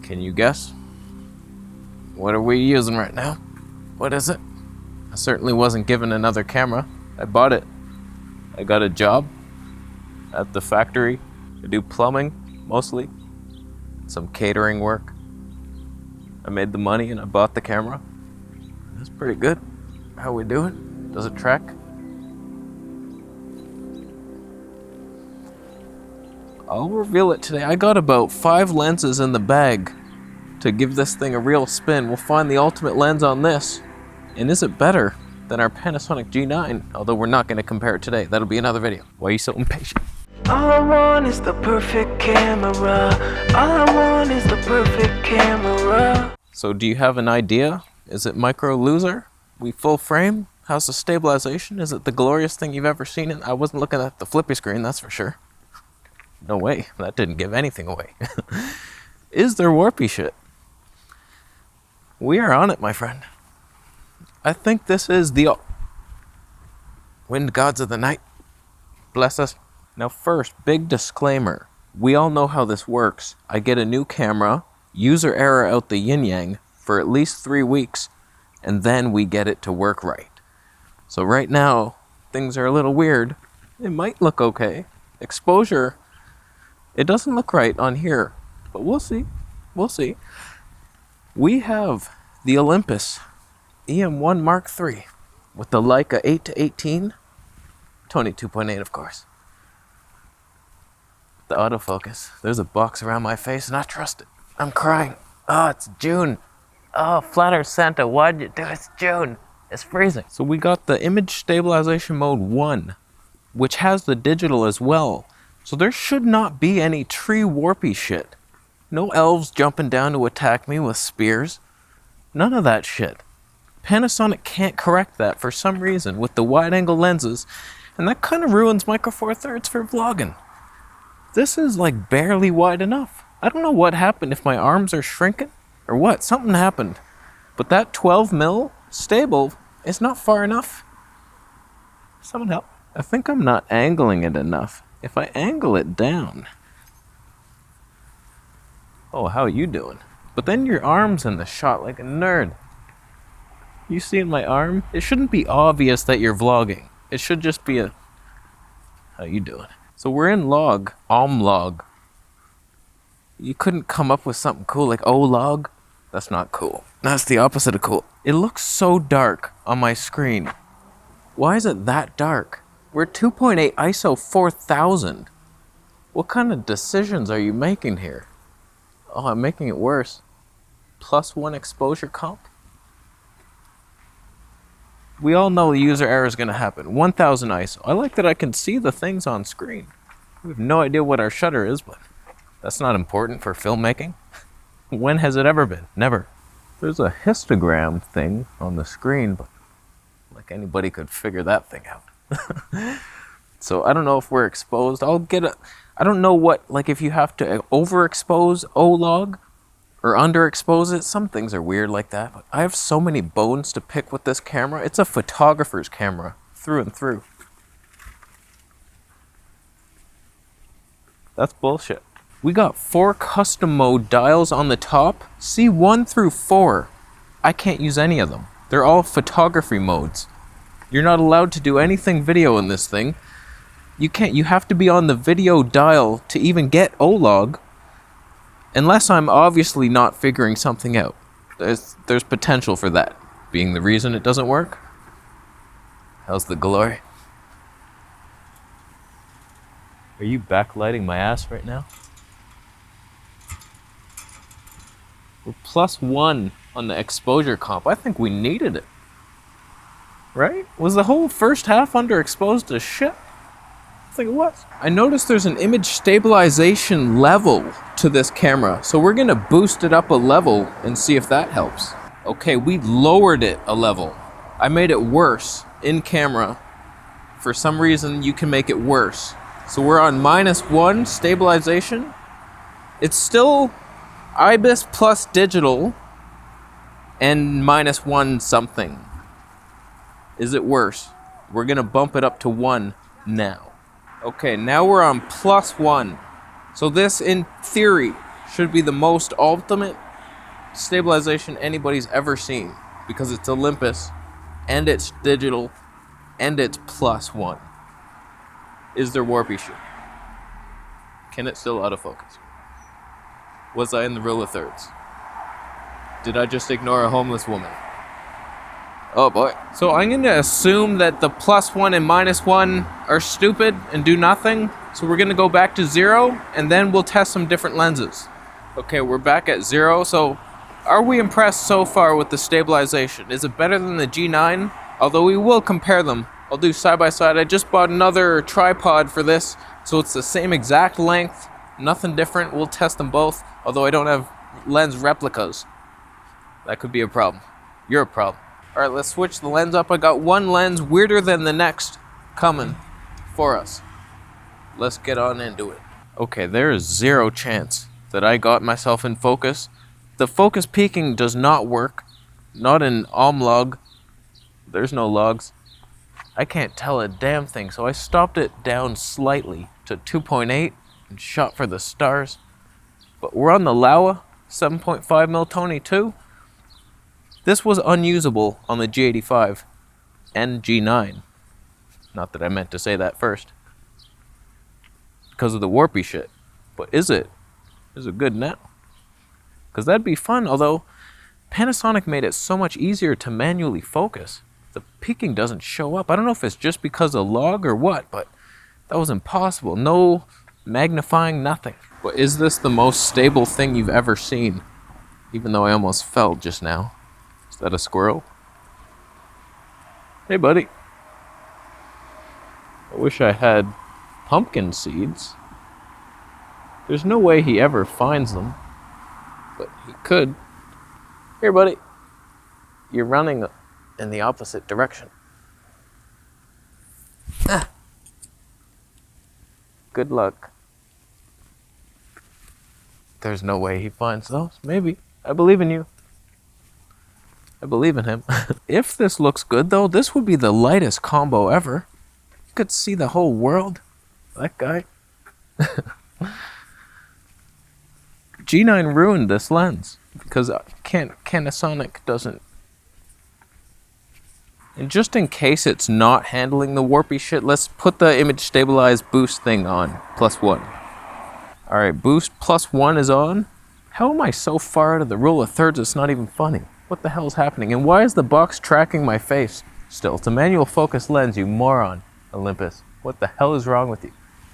Can you guess? What are we using right now? What is it? I certainly wasn't given another camera. I bought it. I got a job at the factory to do plumbing, mostly. Some catering work. I made the money and I bought the camera. That's pretty good. How we doing? Does it track? I'll reveal it today. I got about 5 lenses in the bag to give this thing a real spin. We'll find the ultimate lens on this. And is it better than our Panasonic G9? Although we're not going to compare it today. That'll be another video. Why are you so impatient? All I want is the perfect camera. All I want is the perfect camera. So do you have an idea? Is it micro loser? We full frame? How's the stabilization? Is it the glorious thing you've ever seen? I wasn't looking at the flippy screen, that's for sure. No way, that didn't give anything away. Is there warpy shit? We are on it, my friend. I think this is the wind gods of the night. Bless us. Now first, big disclaimer. We all know how this works. I get a new camera, user error out the yin-yang for at least 3 weeks, and then we get it to work right. So right now, things are a little weird. It might look okay. Exposure, it doesn't look right on here, but we'll see. We'll see. We have the Olympus EM1 Mark III with the Leica 8-18, 22.8 of course. The autofocus. There's a box around my face and I trust it. I'm crying. Oh, it's June. Oh, flatter Santa, why'd you do it? It's June. It's freezing. So we got the image stabilization mode 1, which has the digital as well. So there should not be any tree warpy shit. No elves jumping down to attack me with spears. None of that shit. Panasonic can't correct that for some reason with the wide angle lenses, and that kind of ruins Micro Four Thirds for vlogging. This is like barely wide enough. I don't know what happened, if my arms are shrinking or what. Something happened. But that 12 mil stable is not far enough. Someone help. I think I'm not angling it enough. If I angle it down. Oh, how are you doing? But then your arm's in the shot like a nerd. You seeing my arm? It shouldn't be obvious that you're vlogging. It should just be a... How you doing? So we're in log, log. You couldn't come up with something cool like O-log? That's not cool. That's the opposite of cool. It looks so dark on my screen. Why is it that dark? We're 2.8 ISO 4000. What kind of decisions are you making here? Oh, I'm making it worse. +1 exposure comp? We all know the user error is going to happen. 1000 ISO. I like that I can see the things on screen. We have no idea what our shutter is, but that's not important for filmmaking. When has it ever been? Never. There's a histogram thing on the screen, but like anybody could figure that thing out. So I don't know if we're exposed. I don't know what, like if you have to overexpose O-log or underexpose it. Some things are weird like that, but I have so many bones to pick with this camera. It's a photographer's camera through and through. That's bullshit. We got 4 custom mode dials on the top. See 1 through 4. I can't use any of them. They're all photography modes. You're not allowed to do anything video in this thing. You have to be on the video dial to even get O-log. Unless I'm obviously not figuring something out. There's potential for that being the reason it doesn't work. How's the glory? Are you backlighting my ass right now? We're +1 on the exposure comp. I think we needed it. Right? Was the whole first half underexposed as shit? I think it was. I noticed there's an image stabilization level to this camera, so we're gonna boost it up a level and see if that helps. Okay, we lowered it a level. I made it worse in camera. For some reason, you can make it worse. So we're on -1 stabilization. It's still IBIS plus digital and -1 something. Is it worse? We're gonna bump it up to 1 now. Okay, now we're on +1. So this, in theory, should be the most ultimate stabilization anybody's ever seen, because it's Olympus and it's digital and it's +1. Is there warpy shit? Can it still autofocus? Was I in the rule of thirds? Did I just ignore a homeless woman? Oh boy. So I'm going to assume that the +1 and -1 are stupid and do nothing. So we're going to go back to 0 and then we'll test some different lenses. Okay, we're back at 0. So are we impressed so far with the stabilization? Is it better than the G9? Although we will compare them. I'll do side by side. I just bought another tripod for this. So it's the same exact length. Nothing different. We'll test them both. Although I don't have lens replicas. That could be a problem. You're a problem. Alright, let's switch the lens up. I got one lens weirder than the next coming for us. Let's get on into it. Okay, there is 0 chance that I got myself in focus. The focus peaking does not work. Not in log. There's no logs. I can't tell a damn thing, so I stopped it down slightly to 2.8 and shot for the stars. But we're on the Laowa 7.5mm Tony 2. This was unusable on the G85 and G9. Not that I meant to say that first. Because of the warpy shit. But is it? Is it good now? Because that'd be fun, although Panasonic made it so much easier to manually focus. The peaking doesn't show up. I don't know if it's just because of log or what, but that was impossible. No magnifying, nothing. But is this the most stable thing you've ever seen? Even though I almost fell just now. Is that a squirrel? Hey, buddy. I wish I had pumpkin seeds. There's no way he ever finds them. But he could. Here, buddy. You're running in the opposite direction. Ah. Good luck. There's no way he finds those. Maybe. I believe in you. I believe in him. If this looks good, though, this would be the lightest combo ever. You could see the whole world. That guy. G9 ruined this lens because Panasonic doesn't. And just in case it's not handling the warpy shit, let's put the image stabilized boost thing on. +1. Alright, boost +1 is on. How am I so far out of the rule of thirds it's not even funny? What the hell is happening? And why is the box tracking my face still? It's a manual focus lens, you moron, Olympus. What the hell is wrong with you?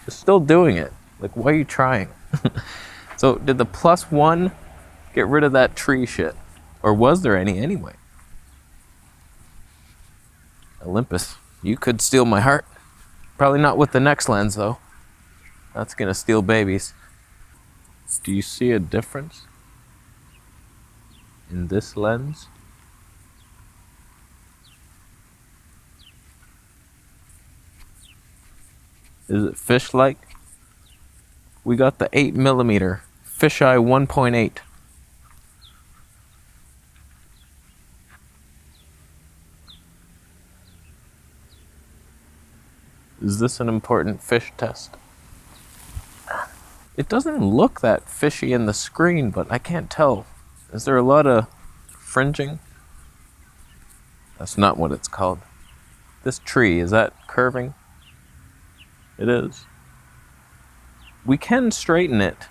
You're still doing it. Like, why are you trying? So, did the +1 get rid of that tree shit? Or was there any anyway? Olympus, you could steal my heart. Probably not with the next lens, though. That's gonna steal babies. Do you see a difference in this lens? Is it fish-like? We got the 8mm Fisheye 1.8. Is this an important fish test? It doesn't look that fishy in the screen, but I can't tell. Is there a lot of fringing? That's not what it's called. This tree, is that curving? It is. We can straighten it.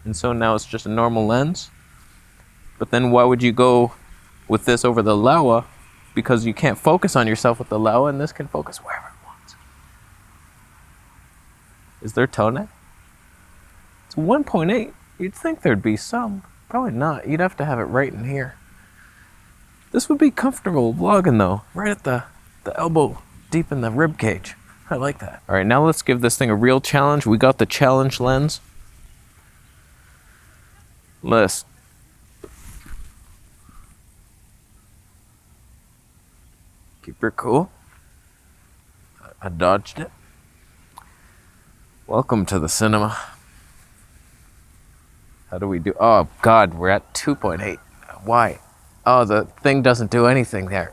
And so now it's just a normal lens. But then why would you go with this over the Laowa? Because you can't focus on yourself with the Laowa, and this can focus wherever it wants. Is there tone? It's 1.8. You'd think there'd be some. Probably not. You'd have to have it right in here. This would be comfortable vlogging though. Right at the elbow, deep in the rib cage. I like that. All right, now let's give this thing a real challenge. We got the challenge lens. Let's keep her cool. I dodged it. Welcome to the cinema. How do we do? Oh God, we're at 2.8. Why? Oh, the thing doesn't do anything there.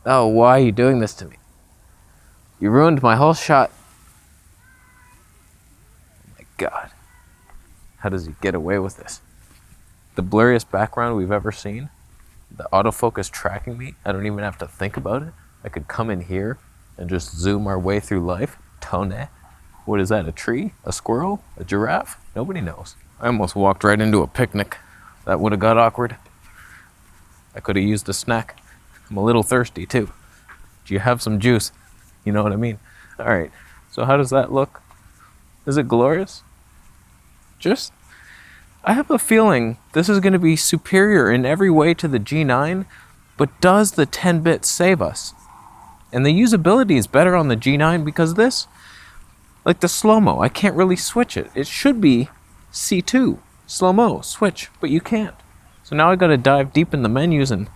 Oh, why are you doing this to me? You ruined my whole shot. God. How does he get away with this? The blurriest background we've ever seen. The autofocus tracking me. I don't even have to think about it. I could come in here and just zoom our way through life. Tone. What is that, a tree? A squirrel? A giraffe? Nobody knows. I almost walked right into a picnic. That would have got awkward. I could have used a snack. I'm a little thirsty too. Do you have some juice? You know what I mean? All right, so how does that look? Is it glorious? I have a feeling this is going to be superior in every way to the G9, but does the 10 bits save us? And the usability is better on the G9 because this, like the slow-mo, I can't really switch it. It should be C2, slow-mo, switch, but you can't. So now I got to dive deep in the menus, and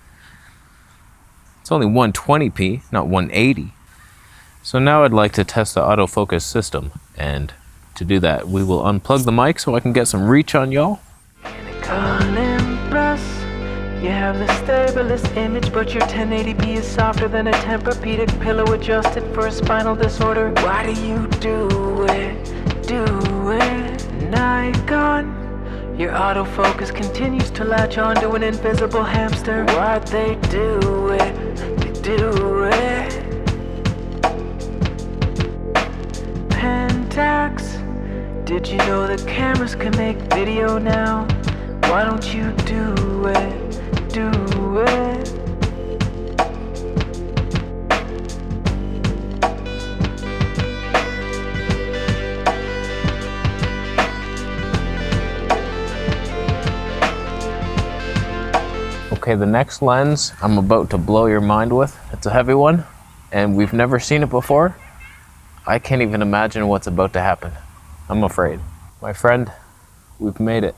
it's only 120p, not 180. So now I'd like to test the autofocus system, and to do that, we will unplug the mic so I can get some reach on y'all. Olympus, you have the stabilest image, but your 1080p is softer than a Tempur-Pedic pillow adjusted for a spinal disorder. Why do you do it? Nikon, your autofocus continues to latch onto an invisible hamster. Why'd they do it? They do it. Pentax, did you know that cameras can make video now? Why don't you do it? Do it. Okay, the next lens I'm about to blow your mind with. It's a heavy one, and we've never seen it before. I can't even imagine what's about to happen. I'm afraid. My friend, we've made it.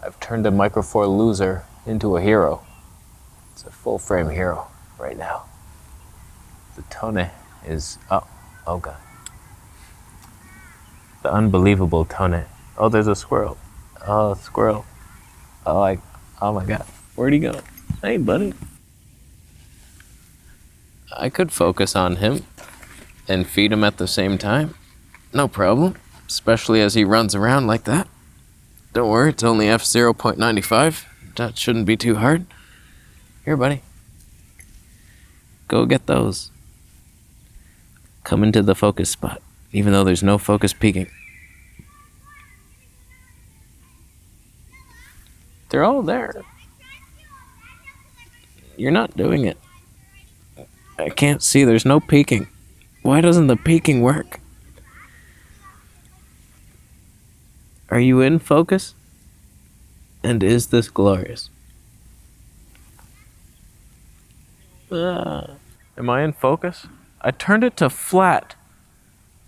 I've turned a Micro Four loser into a hero. It's a full frame hero right now. The tone is, oh God. The unbelievable tone. Oh, there's a squirrel. Oh, squirrel. Oh my God. Where'd he go? Hey, buddy. I could focus on him and feed him at the same time. No problem. Especially as he runs around like that. Don't worry, it's only f/0.95. That shouldn't be too hard. Here, buddy. Go get those. Come into the focus spot, even though there's no focus peaking. They're all there. You're not doing it. I can't see, there's no peaking. Why doesn't the peaking work? Are you in focus? And is this glorious? Am I in focus? I turned it to flat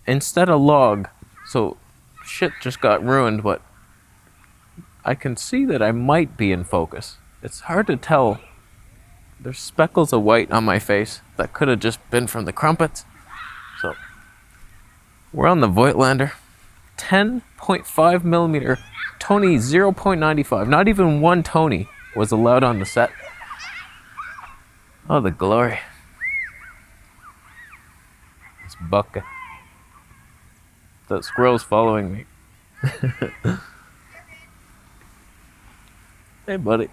instead of log, so shit just got ruined, but I can see that I might be in focus. It's hard to tell. There's speckles of white on my face that could have just been from the crumpets. So, we're on the Voigtlander. 10.5 millimeter Tony 0.95. Not even one Tony was allowed on the set. Oh, the glory. It's Bucka. That squirrel's following me. Hey, buddy.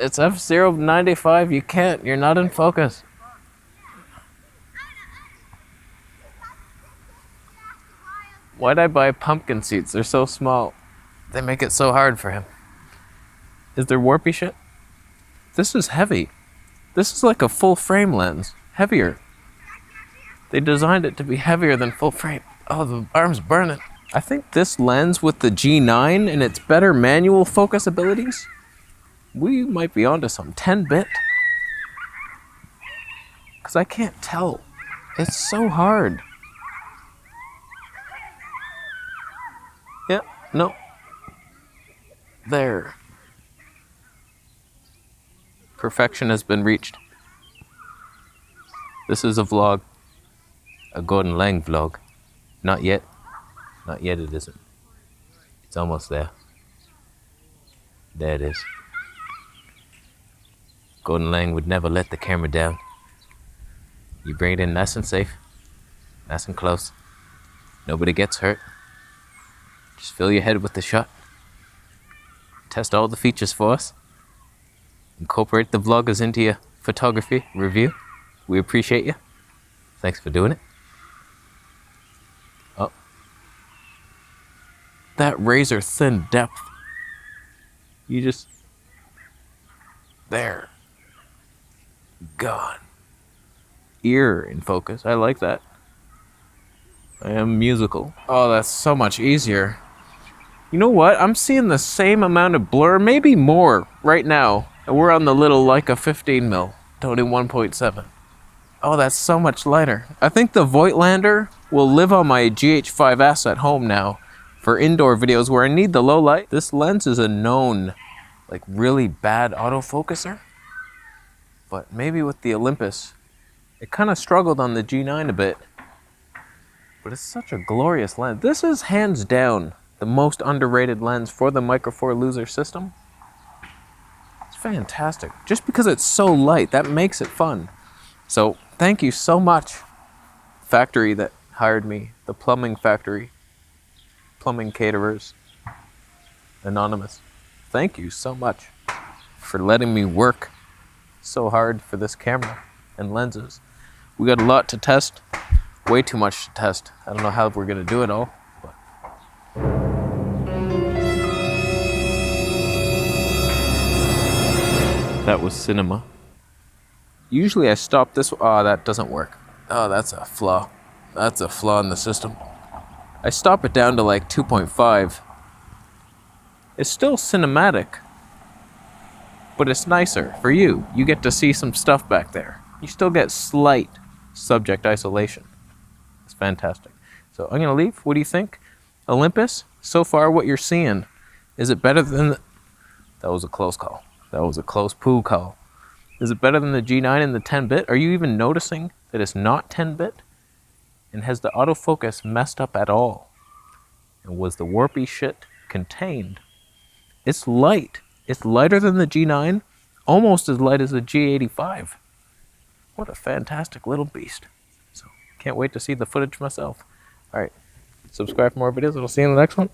It's f/0.95. You can't. You're not in focus. Why'd I buy pumpkin seats? They're so small. They make it so hard for him. Is there warpy shit? This is heavy. This is like a full frame lens. Heavier. They designed it to be heavier than full frame. Oh, the arm's burning. I think this lens with the G9 and its better manual focus abilities, we might be onto some 10-bit. Because I can't tell. It's so hard. Yeah, no. There. Perfection has been reached. This is a vlog. A Gordon Lang vlog. Not yet. Not yet it isn't. It's almost there. There it is. Gordon Lang would never let the camera down. You bring it in nice and safe. Nice and close. Nobody gets hurt. Just fill your head with the shot. Test all the features for us. Incorporate the vloggers into your photography review. We appreciate you. Thanks for doing it. Oh. That razor thin depth. You just... There. Gone. Ear in focus. I like that. I am musical. Oh, that's so much easier. You know what? I'm seeing the same amount of blur, maybe more, right now. And we're on the little Leica 15mm, Tony 1.7. Oh, that's so much lighter. I think the Voigtlander will live on my GH5S at home now for indoor videos where I need the low light. This lens is a known, like, really bad autofocuser. But maybe with the Olympus, it kind of struggled on the G9 a bit. But it's such a glorious lens. This is hands down the most underrated lens for the Micro Four Loser system. It's fantastic. Just because it's so light, that makes it fun. So thank you so much, factory that hired me, the plumbing factory, plumbing caterers, anonymous. Thank you so much for letting me work so hard for this camera and lenses. We got a lot to test, way too much to test. I don't know how we're gonna do it all, but. That was cinema. Usually I stop this. Oh, that doesn't work. Oh, that's a flaw. That's a flaw in the system. I stop it down to like 2.5. It's still cinematic, but it's nicer for you. You get to see some stuff back there. You still get slight subject isolation. It's fantastic. So I'm gonna leave. What do you think? Olympus, so far what you're seeing, is it better than the... That was a close call. That was a close poo call. Is it better than the G9 and the 10-bit? Are you even noticing that it's not 10-bit? And has the autofocus messed up at all? And was the warpy shit contained? It's light. It's lighter than the G9, almost as light as the G85. What a fantastic little beast. So, can't wait to see the footage myself. All right, subscribe for more videos. I'll see you in the next one.